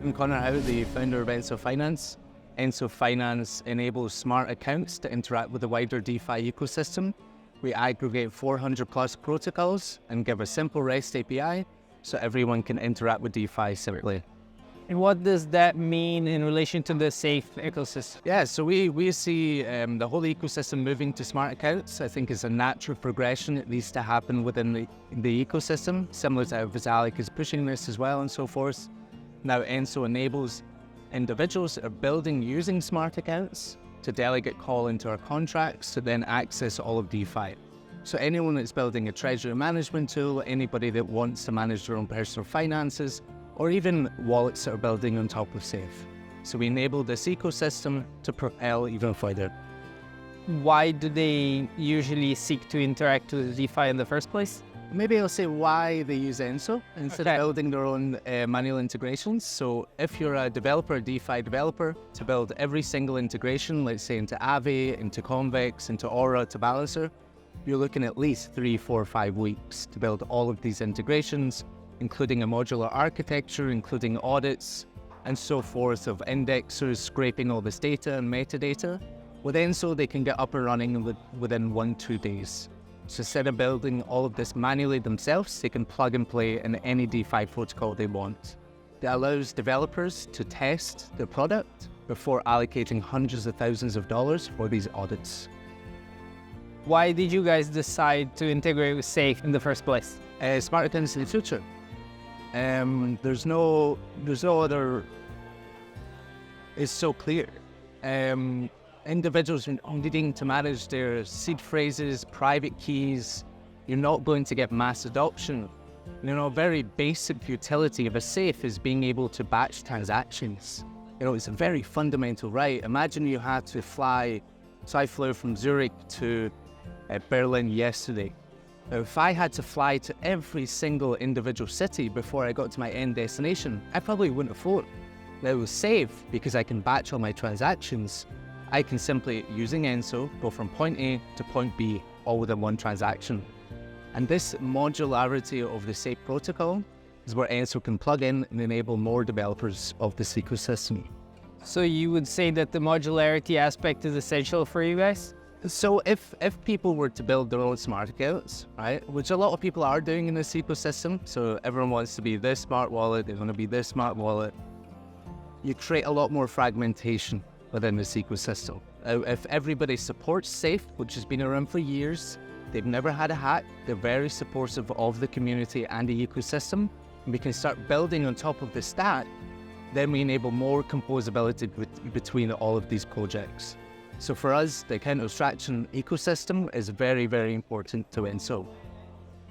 I'm Connor Howe, the founder of Enso Finance. Enso Finance enables smart accounts to interact with the wider DeFi ecosystem. We aggregate 400 plus protocols and give a simple REST API so everyone can interact with DeFi simply. And what does that mean in relation to the safe ecosystem? Yeah, so we see the whole ecosystem moving to smart accounts. I think it's a natural progression. It needs to happen within the ecosystem, similar to how Vitalik is pushing this as well and so forth. Now Enso enables individuals that are building using smart accounts to delegate call into our contracts to then access all of DeFi. So anyone that's building a treasury management tool, anybody that wants to manage their own personal finances, or even wallets that are building on top of Safe. So we enable this ecosystem to propel even further. Why do they usually seek to interact with DeFi in the first place? Maybe I'll say why they use Enso instead of building their own manual integrations. So if you're a developer, a DeFi developer, to build every single integration, let's say into Aave, into Convex, into Aura, to Balancer, you're looking at least 3, 4, 5 weeks to build all of these integrations, including a modular architecture, including audits, and so forth of indexers, scraping all this data and metadata. With Enso, they can get up and running within 1-2 days. So instead of building all of this manually themselves, they can plug and play in any DeFi protocol they want. That allows developers to test their product before allocating hundreds of thousands of dollars for these audits. Why did you guys decide to integrate with Safe in the first place? Smart accounts in the future. There's no other. It's so clear. Individuals are needing to manage their seed phrases, private keys. You're not going to get mass adoption. A very basic utility of a safe is being able to batch transactions. It's a very fundamental right. Imagine you had to fly. So I flew from Zurich to Berlin yesterday. Now, if I had to fly to every single individual city before I got to my end destination, I probably wouldn't have flown. Now with Safe, because I can batch all my transactions, I can simply, using Enso, go from point A to point B, all within one transaction. And this modularity of the Safe protocol is where Enso can plug in and enable more developers of this ecosystem. So you would say that the modularity aspect is essential for you guys? So if people were to build their own smart accounts, right, which a lot of people are doing in this ecosystem, so everyone wants to be this smart wallet, they want to be this smart wallet, you create a lot more fragmentation within this ecosystem. If everybody supports Safe, which has been around for years, they've never had a hack, they're very supportive of the community and the ecosystem, and we can start building on top of the stack, then we enable more composability between all of these projects. So for us, the account abstraction ecosystem is very, very important to Enso.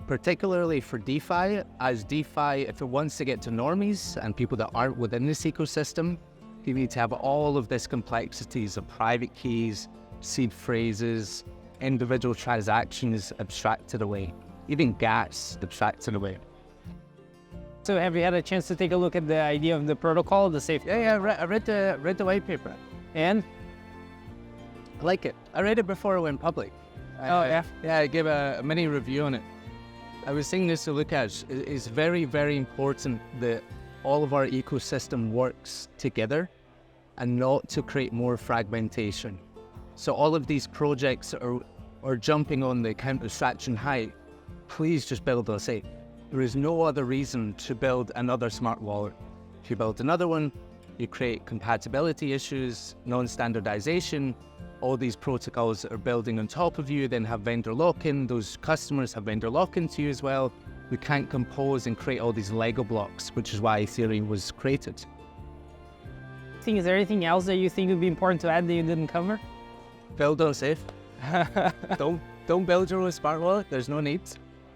Particularly for DeFi, as DeFi, if it wants to get to normies and people that aren't within this ecosystem, you need to have all of this complexities of private keys, seed phrases, individual transactions abstracted away, even gas abstracted away. So have you had a chance to take a look at the idea of the protocol, the Safe? Yeah, I read the white paper. And? I like it. I read it before it went public. Yeah, I gave a mini review on it. I was saying this to Lukasz. It's very, very important that all of our ecosystem works together and not to create more fragmentation. So all of these projects are jumping on the account abstraction hype. Please just build a Safe. There is no other reason to build another smart wallet. If you build another one, you create compatibility issues, non-standardization. All these protocols that are building on top of you then have vendor lock-in. Those customers have vendor lock-in to you as well. We can't compose and create all these Lego blocks, which is why Ethereum was created. Is there anything else that you think would be important to add that you didn't cover? Build on Safe. Don't build your own smart wallet. There's no need.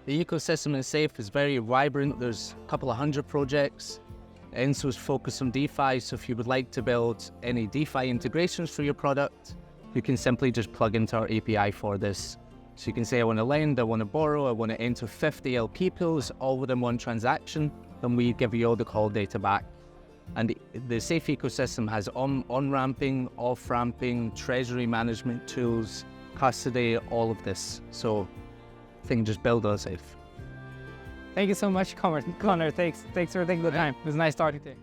The ecosystem in Safe is very vibrant. There's a couple of hundred projects. Enso's focused on DeFi, so if you would like to build any DeFi integrations for your product, you can simply just plug into our API for this. So you can say, I want to lend, I want to borrow, I want to enter 50 LP pools all within one transaction, then we give you all the call data back. And the Safe ecosystem has on-ramping, off-ramping, treasury management tools, custody, all of this. So I think just build on Safe. Thank you so much, Connor. Thanks for taking the time. It was nice talking to you.